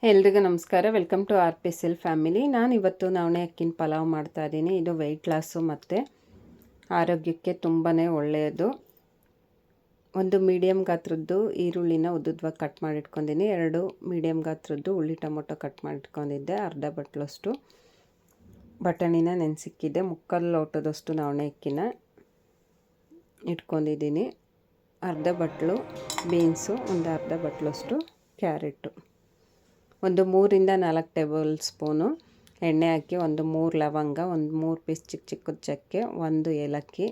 ಎಲ್ರಿಗೂ ನಮಸ್ಕಾರ. Welcome to R P L family. ನಾನು ಇವತ್ತು ನವಣೆ ಅಕ್ಕಿನ ಪಲಾವ್ ಮಾಡ್ತಾಯಿದ್ದೀನಿ. ಇದು ವೆಯ್ಟ್ ಲಾಸು ಮತ್ತು ಆರೋಗ್ಯಕ್ಕೆ ತುಂಬಾ ಒಳ್ಳೆಯದು. ಒಂದು ಮೀಡಿಯಮ್ ಗಾತ್ರದ್ದು ಈರುಳ್ಳಿನ ಉದ್ದುದ್ವಾಗಿ ಕಟ್ ಮಾಡಿಟ್ಕೊಂಡಿದ್ದೀನಿ. 2 ಮೀಡಿಯಮ್ ಗಾತ್ರದ್ದು ಉಳ್ಳಿ ಟೊಮೊಟೊ ಕಟ್ ಮಾಡಿಟ್ಕೊಂಡಿದ್ದೆ. ಅರ್ಧ ಬಟ್ಲಷ್ಟು ಬಟಾಣಿನ ನೆನೆಸಿಕ್ಕಿದ್ದೆ. 3/4 ಲೋಟದಷ್ಟು ನವಣೆ ಅಕ್ಕಿನ ಇಟ್ಕೊಂಡಿದ್ದೀನಿ. ಅರ್ಧ ಬಟ್ಲು ಬೀನ್ಸು, ಒಂದು ಅರ್ಧ ಬಟ್ಲಷ್ಟು ಕ್ಯಾರೆಟು, ಒಂದು 3-4 ಟೇಬಲ್ ಸ್ಪೂನು ಎಣ್ಣೆ ಹಾಕಿ, ಒಂದು 3 ಲವಂಗ, ಒಂದು 3 ಪೀಸ್ ಚಿಕ್ಕದ ಚಕ್ಕೆ, ಒಂದು ಏಲಕ್ಕಿ.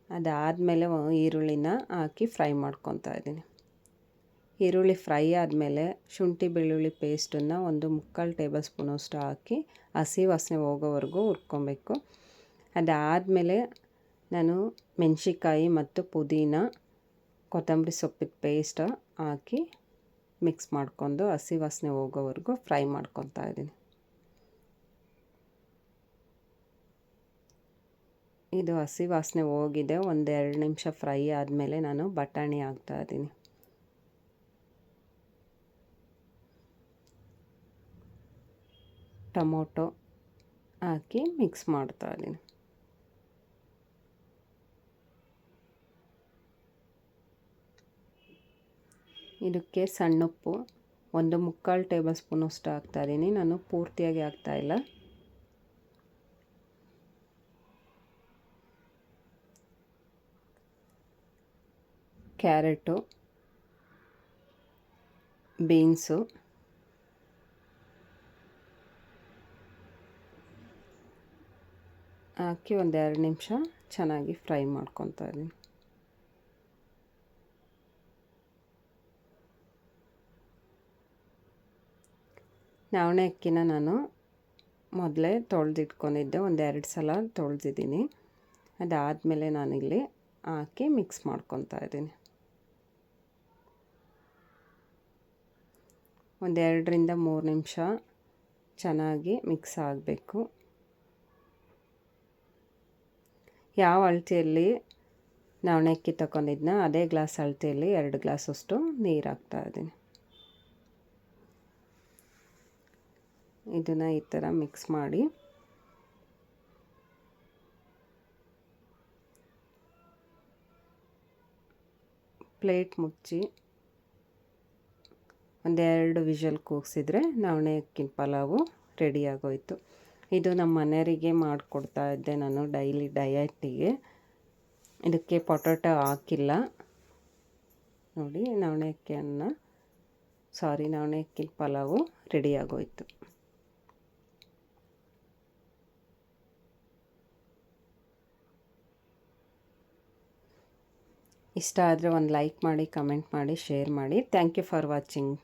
ಅದಾದಮೇಲೆ ಈರುಳ್ಳಿನ ಹಾಕಿ ಫ್ರೈ ಮಾಡ್ಕೊತಾ ಇದ್ದೀನಿ. ಈರುಳ್ಳಿ ಫ್ರೈ ಆದಮೇಲೆ ಶುಂಠಿ ಬೆಳ್ಳುಳ್ಳಿ ಪೇಸ್ಟನ್ನು ಒಂದು 3/4 ಟೇಬಲ್ ಸ್ಪೂನಷ್ಟು ಹಾಕಿ ಹಸಿ ವಾಸನೆ ಹೋಗೋವರೆಗೂ ಹುರ್ಕೊಬೇಕು. ಅದಾದಮೇಲೆ ನಾನು ಮೆಣಸಿಕಾಯಿ ಮತ್ತು ಪುದೀನ, ಕೊತ್ತಂಬರಿ ಸೊಪ್ಪಿನ ಪೇಸ್ಟ್ ಹಾಕಿ ಮಿಕ್ಸ್ ಮಾಡ್ಕೊಂಡು ಹಸಿ ವಾಸನೆ ಹೋಗೋವರೆಗೂ ಫ್ರೈ ಮಾಡ್ಕೊತಾ ಇದ್ದೀನಿ. ಇದು ಹಸಿ ವಾಸನೆ ಹೋಗಿದೆ. 1-2 ನಿಮಿಷ ಫ್ರೈ ಆದಮೇಲೆ ನಾನು ಬಟಾಣಿ ಹಾಕ್ತಾ ಇದ್ದೀನಿ. ಟೊಮೊಟೊ ಹಾಕಿ ಮಿಕ್ಸ್ ಮಾಡ್ತಾ ಇದ್ದೀನಿ. ಇದಕ್ಕೆ ಸಣ್ಣುಪ್ಪು 1/3 ಟೇಬಲ್ ಸ್ಪೂನಷ್ಟು ಹಾಕ್ತಾಯಿದ್ದೀನಿ. ನಾನು ಪೂರ್ತಿಯಾಗಿ ಹಾಕ್ತಾಯಿಲ್ಲ. ಕ್ಯಾರೆಟು, ಬೀನ್ಸು, ಹಾಕಿ 1-2 ನಿಮಿಷ ಚೆನ್ನಾಗಿ ಫ್ರೈ ಮಾಡ್ಕೊತಾ ಇದ್ದೀನಿ. ನವಣೆ ಅಕ್ಕಿನ ನಾನು ಮೊದಲೇ ತೊಳೆದಿಟ್ಕೊಂಡಿದ್ದೆ. 1-2 ಸಲ ತೊಳೆದಿದ್ದೀನಿ. ಅದಾದಮೇಲೆ ನಾನಿಲ್ಲಿ ಹಾಕಿ ಮಿಕ್ಸ್ ಮಾಡ್ಕೊತಾ ಇದ್ದೀನಿ. 1-2-3 ನಿಮಿಷ ಚೆನ್ನಾಗಿ ಮಿಕ್ಸ್ ಆಗಬೇಕು. ಯಾವ ಅಳತೆಯಲ್ಲಿ ನವಣೆ ಅಕ್ಕಿ ತಗೊಂಡಿದ್ನ ಅದೇ ಗ್ಲಾಸ್ ಅಳತೆಯಲ್ಲಿ 2 ಗ್ಲಾಸಷ್ಟು ನೀರು ಹಾಕ್ತಾ ಇದ್ದೀನಿ. ಇದನ್ನು ಈ ಥರ ಮಿಕ್ಸ್ ಮಾಡಿ ಪ್ಲೇಟ್ ಮುಚ್ಚಿ 1-2 ವಿಷಲ್ ಕೂಗಿಸಿದ್ರೆ ನವಣೆ ಅಕ್ಕಿನ ಪಲಾವು ರೆಡಿಯಾಗೋಯಿತು. ಇದು ನಮ್ಮ ಮನೆಯವರಿಗೆ ಮಾಡಿಕೊಡ್ತಾ ಇದ್ದೆ ನಾನು ಡೈಲಿ ಡಯಟಿಗೆ. ಇದಕ್ಕೆ ಪೊಟ್ಯಾಟೊ ಹಾಕಿಲ್ಲ. ನೋಡಿ, ನವಣೆ ಅಕ್ಕಿನ ಪಲಾವು ರೆಡಿಯಾಗೋಯಿತು. ಇಷ್ಟ ಆದರೆ ಒಂದು ಲೈಕ್ ಮಾಡಿ, ಕಮೆಂಟ್ ಮಾಡಿ, ಶೇರ್ ಮಾಡಿ. Thank you for watching.